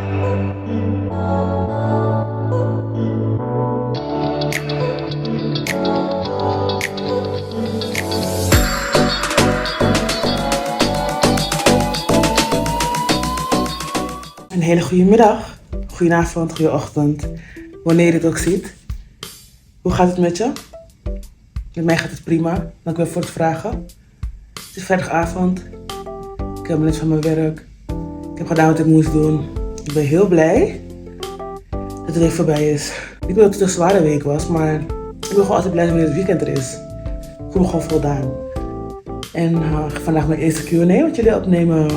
Een hele goede middag, goedenavond, goede ochtend, wanneer je dit ook ziet. Hoe gaat het met je? Met mij gaat het prima, dank u wel voor het vragen. Het is vrijdagavond, ik heb net van mijn werk. Ik heb gedaan wat ik moest doen. Ik ben heel blij dat de week voorbij is. Ik weet dat het een zware week was, maar ik ben gewoon altijd blij wanneer het weekend er is. Ik voel me gewoon voldaan. En vandaag mijn eerste Q&A wat jullie opnemen.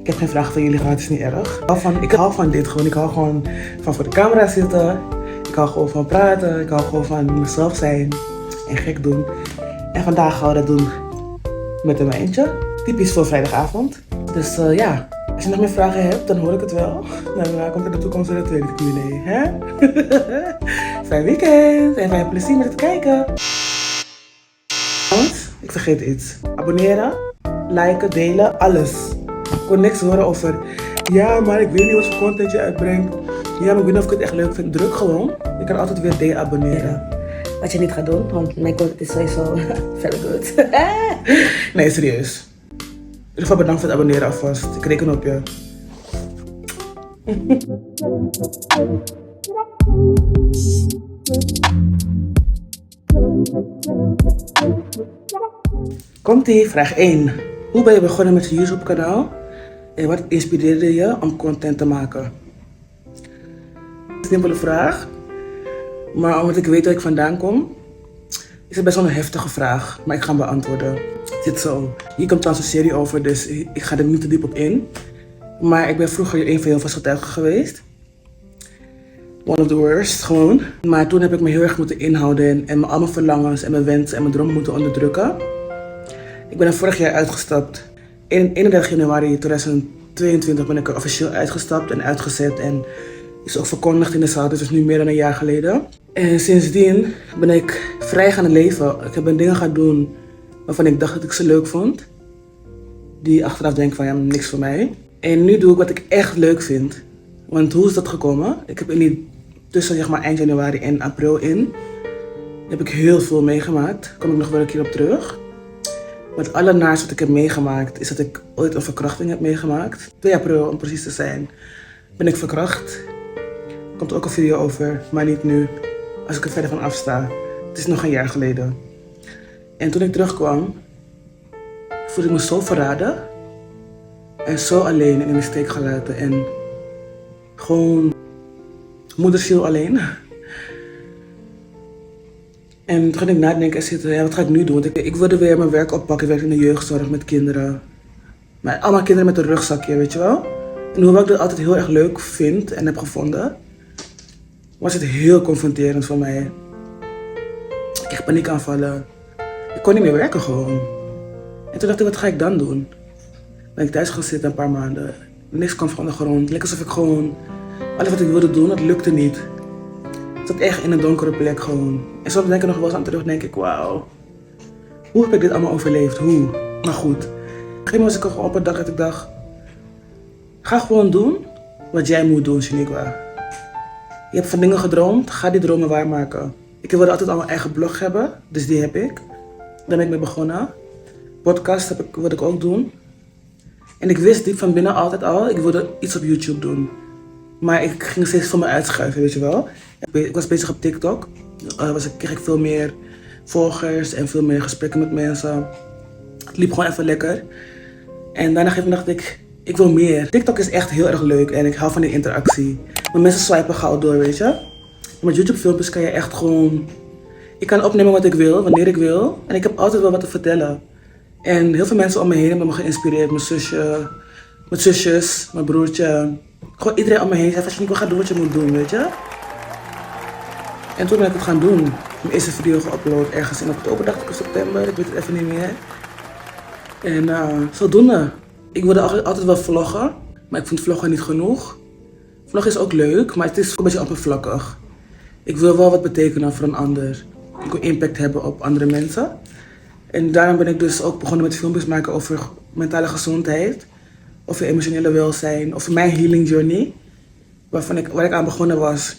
Ik heb geen vragen van jullie gehad, het is niet erg. Ik hou van dit gewoon. Ik hou gewoon van voor de camera zitten. Ik hou gewoon van praten. Ik hou gewoon van mezelf zijn en gek doen. En vandaag gaan we dat doen met een wijntje. Typisch voor vrijdagavond. Dus ja, als je nog meer vragen hebt, dan hoor ik het wel. Dan komt in de toekomst weer een tweede Q&A, hè? Fijn weekend en fijn plezier met het kijken. Ik vergeet iets. Abonneren, liken, delen, alles. Ik kon niks horen over, ja, maar ik weet niet wat voor content je uitbrengt. Ja, maar ik weet niet of ik het echt leuk vind. Druk gewoon. Je kan altijd weer de-abonneren. Wat je niet gaat doen, want mijn content is sowieso very good. Nee, serieus. In ieder geval bedankt voor het abonneren alvast. Ik reken op je. Komt-ie, vraag 1. Hoe ben je begonnen met je YouTube kanaal? En wat inspireerde je om content te maken? Een simpele vraag. Maar omdat ik weet waar ik vandaan kom, is het best wel een heftige vraag. Maar ik ga hem beantwoorden. Het zit zo. Hier komt trouwens een serie over, dus ik ga er niet te diep op in. Maar ik ben vroeger een van Jehovah's getuigen geweest. One of the worst, gewoon. Maar toen heb ik me heel erg moeten inhouden en al mijn verlangens en mijn wensen en mijn dromen moeten onderdrukken. Ik ben er vorig jaar uitgestapt. 31 januari 2022 ben ik er officieel uitgestapt en uitgezet en is ook verkondigd in de zaal, dus nu meer dan een jaar geleden. En sindsdien ben ik vrij gaan leven. Ik ben dingen gaan doen waarvan ik dacht dat ik ze leuk vond. Die achteraf denk van ja, niks voor mij. En nu doe ik wat ik echt leuk vind. Want hoe is dat gekomen? Ik heb tussen zeg maar eind januari en april in, heb ik heel veel meegemaakt. Daar kom ik nog wel een keer op terug. Maar het allernaarste wat ik heb meegemaakt is dat ik ooit een verkrachting heb meegemaakt. 2 april om precies te zijn, ben ik verkracht. Er komt ook een video over, maar niet nu. Als ik er verder van afsta. Het is nog een jaar geleden. En toen ik terugkwam, voelde ik me zo verraden. En zo alleen en in de steek gelaten. En gewoon moederziel alleen. En toen ging ik nadenken en zitten, ja, wat ga ik nu doen? Want ik wilde weer mijn werk oppakken. Ik werk in de jeugdzorg met kinderen. Maar allemaal kinderen met een rugzakje, weet je wel? En hoewel ik dat altijd heel erg leuk vind en heb gevonden, was het heel confronterend voor mij. Ik kreeg paniekaanvallen. Ik kon niet meer werken gewoon. En toen dacht ik, wat ga ik dan doen? Ben ik thuis gaan zitten een paar maanden. Niks kwam van de grond. Lekker alsof ik gewoon, alles wat ik wilde doen, dat lukte niet. Ik zat echt in een donkere plek gewoon. En soms denk ik nog wel eens aan terug, denk ik, wauw. Hoe heb ik dit allemaal overleefd? Hoe? Maar goed. Op een gegeven moment was ik er gewoon op een dag dat ik dacht, ga gewoon doen wat jij moet doen, Shaniqua. Je hebt van dingen gedroomd, ga die dromen waarmaken. Ik wilde altijd al mijn eigen blog hebben, dus die heb ik. Daar ben ik mee begonnen. Podcast wilde ik ook doen. En ik wist diep van binnen altijd al, ik wilde iets op YouTube doen. Maar ik ging steeds voor me uitschuiven, weet je wel. Ik was bezig op TikTok. Kreeg ik veel meer volgers en veel meer gesprekken met mensen. Het liep gewoon even lekker. En daarna dacht ik wil meer. TikTok is echt heel erg leuk en ik hou van die interactie. Maar mensen swipen gauw door, weet je. En met YouTube filmpjes kan je echt gewoon... Ik kan opnemen wat ik wil, wanneer ik wil. En ik heb altijd wel wat te vertellen. En heel veel mensen om me heen hebben me geïnspireerd. Mijn zusjes, mijn broertje. Gewoon iedereen om me heen zei van, ik wil gaan doen wat je moet doen, weet je. En toen ben ik het gaan doen. Mijn eerste video geüpload ergens in oktober, dacht ik, of september. Ik weet het even niet meer. En zodoende. Ik wilde altijd wel vloggen, maar ik vond vloggen niet genoeg. Vloggen is ook leuk, maar het is een beetje oppervlakkig. Ik wil wel wat betekenen voor een ander. Ik wil impact hebben op andere mensen. En daarom ben ik dus ook begonnen met filmpjes maken over mentale gezondheid. over emotionele welzijn, over mijn healing journey. Waar ik aan begonnen was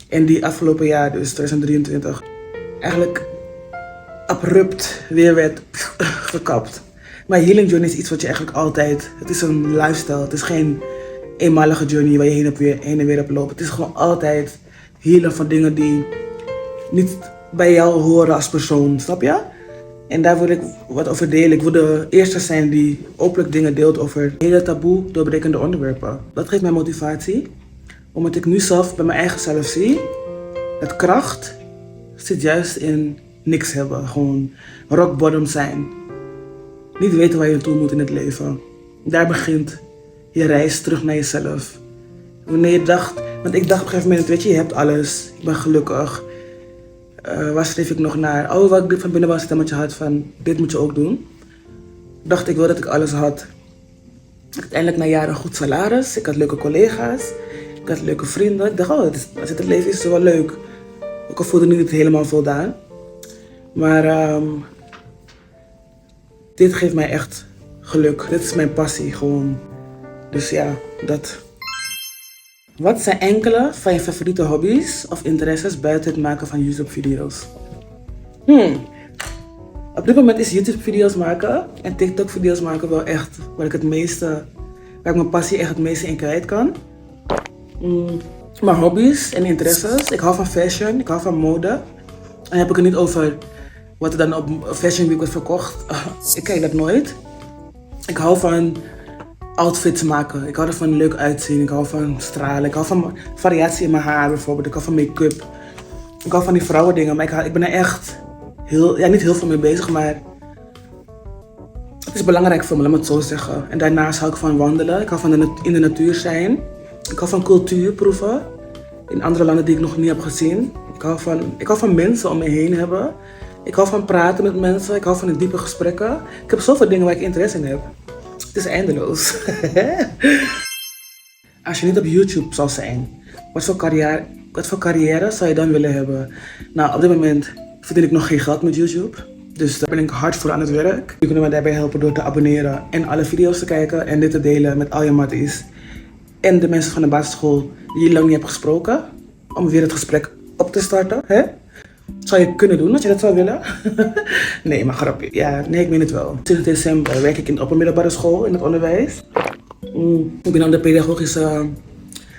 in die afgelopen jaar, dus 2023. Eigenlijk abrupt weer werd gekapt. Maar healing journey is iets wat je eigenlijk altijd... Het is een lifestyle. Het is geen eenmalige journey waar je heen en weer op loopt. Het is gewoon altijd healen van dingen die niet bij jou horen als persoon. Snap je? En daar wil ik wat over delen. Ik wil de eerste zijn die openlijk dingen deelt over hele taboe doorbrekende onderwerpen. Dat geeft mij motivatie. Omdat ik nu zelf bij mijn eigen zelf zie dat kracht zit juist in niks hebben. Gewoon rock bottom zijn. Niet weten waar je naartoe moet in het leven. Daar begint je reis terug naar jezelf. Wanneer je dacht, want ik dacht op een gegeven moment, weet je hebt alles. Ik ben gelukkig. Waar streef ik nog naar? Oh, wat ik van binnen was stemmetje had van, dit moet je ook doen. Dacht ik wel dat ik alles had. Uiteindelijk na jaren een goed salaris. Ik had leuke collega's. Ik had leuke vrienden. Ik dacht, als het leven is, is het wel leuk. Ook al voelde ik niet helemaal voldaan. Maar dit geeft mij echt geluk. Dit is mijn passie gewoon. Dus ja, dat. Wat zijn enkele van je favoriete hobby's of interesses buiten het maken van YouTube-video's? Op dit moment is YouTube-video's maken en TikTok-video's maken wel echt waar ik mijn passie echt het meeste in kwijt kan. Mijn hobby's en interesses. Ik hou van fashion, ik hou van mode. En dan heb ik het niet over wat er dan op Fashion Week wordt verkocht. Ik kijk dat nooit. Ik hou van outfits maken. Ik hou ervan leuk uitzien. Ik hou van stralen. Ik hou van variatie in mijn haar bijvoorbeeld. Ik hou van make-up. Ik hou van die vrouwendingen. Maar ik ben er echt niet heel veel mee bezig, maar het is belangrijk voor me, laat me het zo zeggen. En daarnaast hou ik van wandelen. Ik hou van in de natuur zijn. Ik hou van cultuur proeven. In andere landen die ik nog niet heb gezien. Ik hou van mensen om me heen hebben. Ik hou van praten met mensen. Ik hou van de diepe gesprekken. Ik heb zoveel dingen waar ik interesse in heb. Het is eindeloos. Als je niet op YouTube zou zijn, wat voor carrière zou je dan willen hebben? Nou, op dit moment verdien ik nog geen geld met YouTube. Dus daar ben ik hard voor aan het werk. Jullie kunnen me daarbij helpen door te abonneren en alle video's te kijken en dit te delen met al je matties. En de mensen van de basisschool die je lang niet hebt gesproken. Om weer het gesprek op te starten. Hè? Zou je kunnen doen als je dat zou willen? Nee, maar grapje. Ja, nee, ik meen het wel. 20 december werk ik in de uppermiddelbare school in het onderwijs. Ik ben aan de pedagogische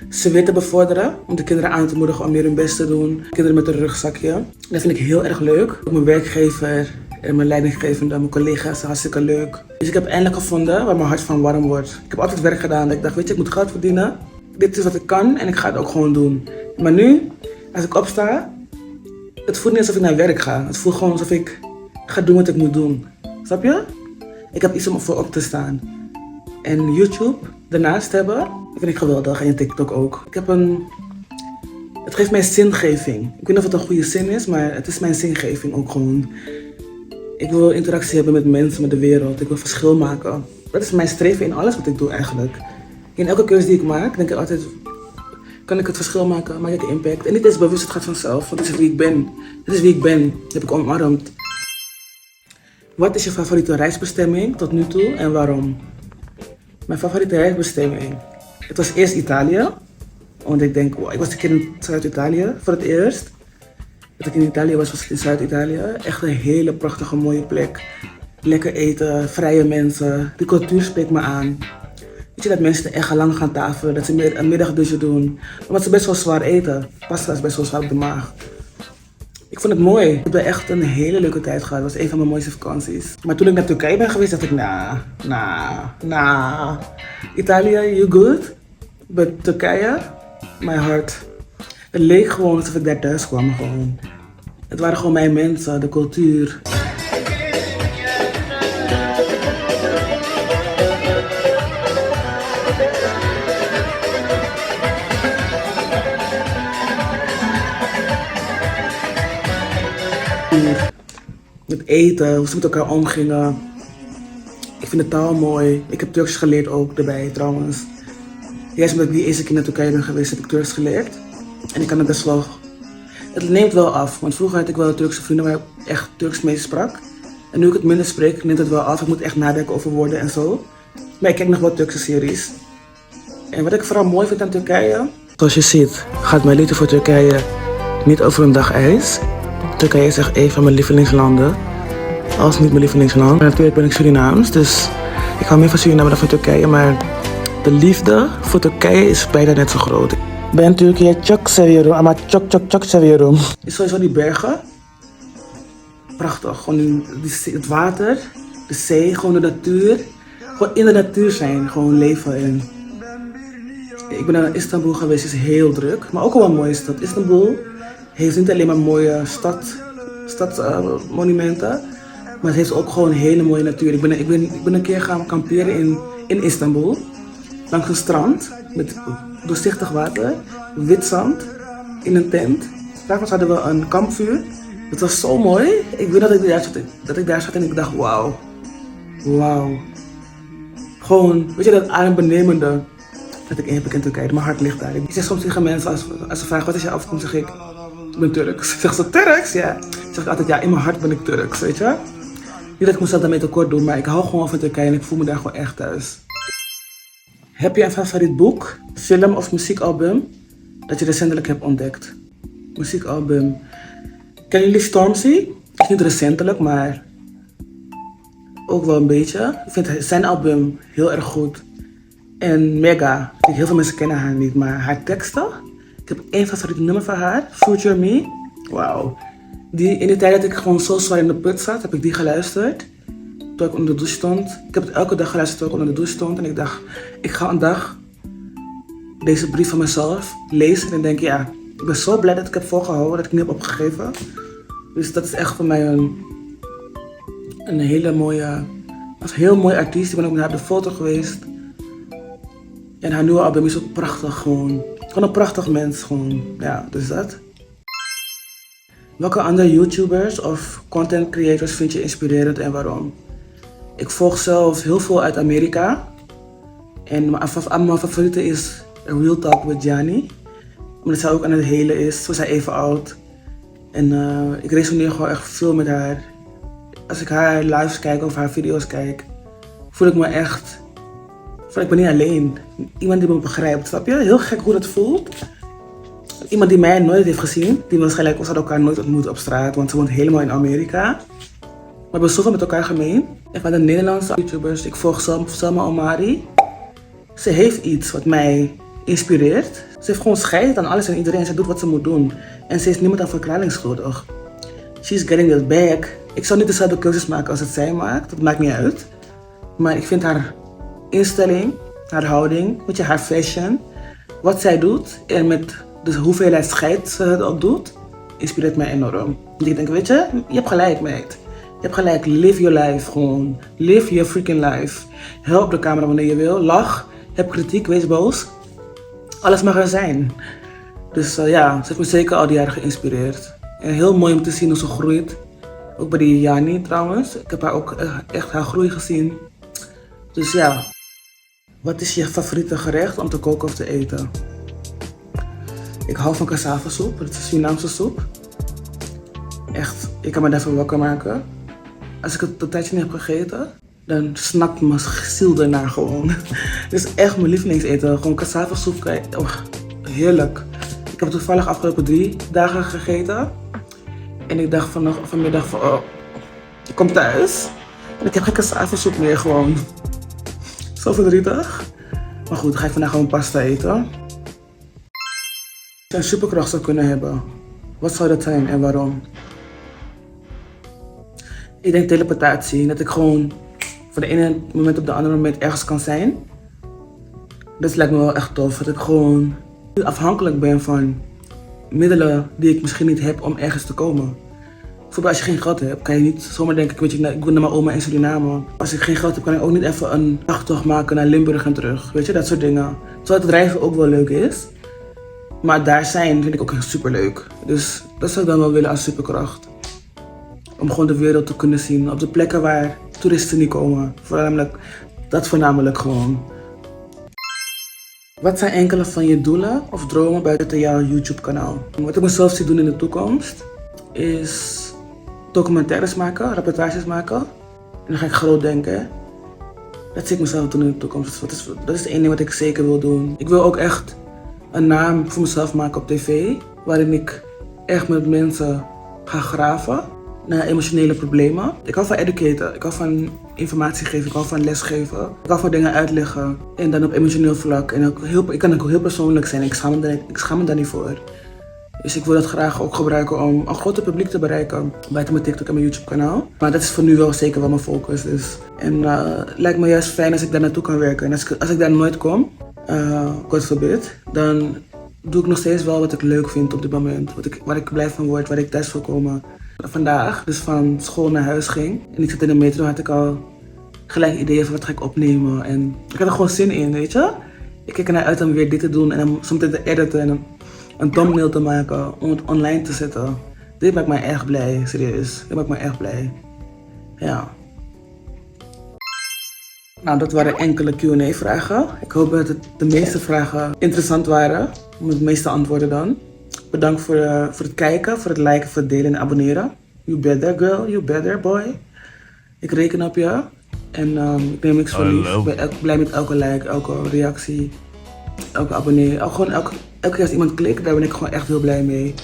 sfeer te bevorderen. Om de kinderen aan te moedigen om weer hun best te doen. Kinderen met een rugzakje. Dat vind ik heel erg leuk. Ook mijn werkgever en mijn leidinggevende, mijn collega's zijn hartstikke leuk. Dus ik heb eindelijk gevonden waar mijn hart van warm wordt. Ik heb altijd werk gedaan. Dat ik dacht, weet je, ik moet geld verdienen. Dit is wat ik kan en ik ga het ook gewoon doen. Maar nu, als ik opsta, het voelt niet alsof ik naar werk ga. Het voelt gewoon alsof ik ga doen wat ik moet doen. Snap je? Ik heb iets om voor op te staan. En YouTube daarnaast hebben, vind ik geweldig. En TikTok ook. Het geeft mij zingeving. Ik weet niet of het een goede zin is, maar het is mijn zingeving ook gewoon. Ik wil interactie hebben met mensen, met de wereld. Ik wil verschil maken. Dat is mijn streven in alles wat ik doe eigenlijk. In elke keuze die ik maak, denk ik altijd, kan ik het verschil maken? Maak ik impact? En niet eens bewust, het gaat vanzelf. Want dit is wie ik ben. Dit is wie ik ben. Dat heb ik omarmd. Wat is je favoriete reisbestemming tot nu toe en waarom? Mijn favoriete reisbestemming? Het was eerst Italië. Want ik denk, wow, ik was een keer in Zuid-Italië voor het eerst. Dat ik in Italië was het in Zuid-Italië. Echt een hele prachtige, mooie plek. Lekker eten, vrije mensen. De cultuur spreekt me aan. Weet je, dat mensen echt lang gaan tafelen, dat ze een middagdutje doen. Omdat ze best wel zwaar eten. Pasta is best wel zwaar op de maag. Ik vond het mooi. Ik heb echt een hele leuke tijd gehad. Het was een van mijn mooiste vakanties. Maar toen ik naar Turkije ben geweest, dacht ik, Italië, you good? But Turkije, my heart. Het leek gewoon alsof ik daar thuis kwam gewoon. Het waren gewoon mijn mensen, de cultuur. Het eten, hoe ze met elkaar omgingen. Ik vind de taal mooi. Ik heb Turks geleerd ook erbij trouwens. Juist omdat ik die eerste keer naar Turkije ben geweest, heb ik Turks geleerd. En ik kan het best wel. Het neemt wel af, want vroeger had ik wel Turkse vrienden waar ik echt Turks mee sprak. En nu ik het minder spreek, neemt het wel af. Ik moet echt nadenken over woorden en zo. Maar ik kijk nog wel Turkse series. En wat ik vooral mooi vind aan Turkije... Zoals je ziet, gaat mijn liefde voor Turkije niet over een dag ijs. Turkije is echt een van mijn lievelingslanden. Als niet mijn lievelingsland. Maar natuurlijk ben ik Surinaams, dus ik hou meer van Suriname dan van Turkije. Maar de liefde voor Turkije is bijna net zo groot. Ben Turkije çok seviyorum ama çok seviyorum. Is sowieso die bergen. Prachtig. Gewoon het water, de zee, gewoon de natuur. Gewoon in de natuur zijn, gewoon leven in. Ik ben naar Istanbul geweest, het is heel druk. Maar ook wel een mooie stad. Istanbul heeft niet alleen maar mooie stadsmonumenten. Maar het heeft ook gewoon hele mooie natuur. Ik ben een keer gaan kamperen in Istanbul. Langs een strand met doorzichtig water, wit zand, in een tent. S'avonds hadden we een kampvuur. Het was zo mooi. Ik weet dat ik daar zat en ik dacht, wauw. Wauw. Gewoon, weet je dat adembenemende dat ik heb in Turkije. Mijn hart ligt daar. Ik zeg soms tegen mensen, als ze vragen wat is je afkomst, zeg ik ben Turks. Zeg ze Turks? Ja. Zeg ik altijd, ja, in mijn hart ben ik Turks, weet je. Niet dat ik mezelf daarmee tekort doe, maar ik hou gewoon van Turkije en ik voel me daar gewoon echt thuis. Heb je een favoriet boek, film of muziekalbum dat je recentelijk hebt ontdekt? Muziekalbum. Kennen jullie Stormzy? Is niet recentelijk, maar ook wel een beetje. Ik vind zijn album heel erg goed. En Mega. Heel veel mensen kennen haar niet, maar haar teksten. Ik heb één favoriet nummer van haar, Future Me. Wauw. In de tijd dat ik gewoon zo zwaar in de put zat, heb ik die geluisterd. Toen ik onder de douche stond. Ik heb het elke dag geluisterd toen ik onder de douche stond. En ik dacht, ik ga een dag deze brief van mezelf lezen. En denk, ja, ik ben zo blij dat ik heb volgehouden, dat ik niet heb opgegeven. Dus dat is echt voor mij een hele mooie, een heel mooi artiest. Ik ben ook naar de foto geweest. En haar nieuwe album is ook prachtig gewoon. Gewoon een prachtig mens gewoon. Ja, dus dat. Welke andere YouTubers of content creators vind je inspirerend en waarom? Ik volg zelf heel veel uit Amerika. En mijn favoriete is Real Talk with Gianni. Omdat zij ook aan het helen is. Zo is zij even oud. En ik resoneer gewoon echt veel met haar. Als ik haar lives kijk of haar video's kijk, voel ik me echt... Ik ben niet alleen. Iemand die me begrijpt, snap je? Heel gek hoe dat voelt. Iemand die mij nooit heeft gezien. Die waarschijnlijk, we hadden elkaar nooit ontmoet op straat, want ze woont helemaal in Amerika. Maar we hebben zoveel met elkaar gemeen. En van de Nederlandse YouTubers, ik volg Salma Omari. Ze heeft iets wat mij inspireert. Ze heeft gewoon scheid aan alles en iedereen. Ze doet wat ze moet doen. En ze is niemand aan verklaring schuldig. She's getting it back. Ik zou niet dezelfde keuzes maken als het zij maakt. Dat maakt niet uit. Maar ik vind haar instelling, haar houding, met haar fashion, wat zij doet en met de hoeveelheid scheid ze het ook doet, inspireert mij enorm. Ik denk, weet je hebt gelijk, meid. Je hebt gelijk, live your life gewoon. Live your freaking life. Help de camera wanneer je wil, lach, heb kritiek, wees boos. Alles mag er zijn. Dus ja, ze heeft me zeker al die jaren geïnspireerd. En heel mooi om te zien hoe ze groeit. Ook bij die Jani trouwens. Ik heb haar ook echt haar groei gezien. Dus ja. Wat is je favoriete gerecht om te koken of te eten? Ik hou van cassavasoep, dat is een Surinaamse soep. Echt, ik kan me daarvan wakker maken. Als ik het een tijdje niet heb gegeten, dan snakt mijn ziel ernaar gewoon. Dit is echt mijn lievelingseten, gewoon cassavasoep. Oh, heerlijk. Ik heb het toevallig afgelopen 3 dagen gegeten. En ik dacht vanmiddag van, oh, ik kom thuis. En ik heb geen cassavasoep meer gewoon. Zo verdrietig. Maar goed, dan ga ik vandaag gewoon pasta eten. Als je een superkracht zou kunnen hebben, wat zou dat zijn en waarom? Ik denk teleportatie. Dat ik gewoon van de ene moment op de andere moment ergens kan zijn. Dat lijkt me wel echt tof. Dat ik gewoon afhankelijk ben van middelen die ik misschien niet heb om ergens te komen. Bijvoorbeeld als je geen geld hebt, kan je niet zomaar denken, weet je, ik wil naar mijn oma in Suriname. Als ik geen geld heb, kan ik ook niet even een dagtocht maken naar Limburg en terug. Weet je, dat soort dingen. Terwijl het reizen ook wel leuk is. Maar daar zijn vind ik ook super leuk. Dus dat zou ik dan wel willen als superkracht. Om gewoon de wereld te kunnen zien op de plekken waar toeristen niet komen. Voornamelijk gewoon. Wat zijn enkele van je doelen of dromen buiten jouw YouTube kanaal? Wat ik mezelf zie doen in de toekomst is documentaires maken, reportages maken. En dan ga ik groot denken. Dat zie ik mezelf doen in de toekomst. Dat is het ene wat ik zeker wil doen. Ik wil ook echt een naam voor mezelf maken op tv. Waarin ik echt met mensen ga graven naar emotionele problemen. Ik hou van educaten. Ik hou van informatie geven. Ik hou van lesgeven. Ik hou van dingen uitleggen. En dan op emotioneel vlak. En ik kan ook heel persoonlijk zijn. Ik schaam me daar niet voor. Dus ik wil dat graag ook gebruiken om een groter publiek te bereiken. Buiten mijn TikTok en mijn YouTube kanaal. Maar dat is voor nu wel zeker wel mijn focus. Dus. En het lijkt me juist fijn als ik daar naartoe kan werken. En als ik daar nooit kom, God forbid, dan doe ik nog steeds wel wat ik leuk vind op dit moment. Waar ik blij van word, waar ik thuis wil komen. Vandaag dus van school naar huis ging. En ik zat in de metro, had ik al gelijk ideeën van wat ga ik opnemen. En ik had er gewoon zin in, weet je. Ik kijk ernaar uit om weer dit te doen en dan soms te editen en een thumbnail te maken om het online te zetten. Dit maakt mij echt blij, serieus. Dit maakt mij echt blij. Ja. Nou, dat waren enkele Q&A-vragen. Ik hoop dat de meeste vragen interessant waren. Met de meeste antwoorden dan. Bedankt voor het kijken, voor het liken, voor het delen en abonneren. You better girl, you better boy. Ik reken op je. En ik neem niks voor lief. Ik ben blij met elke like, elke reactie, elke abonnee. Elke keer als iemand klikt, daar ben ik gewoon echt heel blij mee.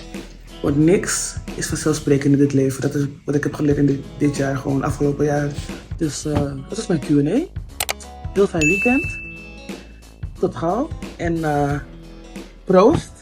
Want niks is vanzelfsprekend in dit leven. Dat is wat ik heb geleerd in dit jaar, gewoon afgelopen jaar. Dus dat is mijn Q&A. Heel fijn weekend. Tot gauw. En proost.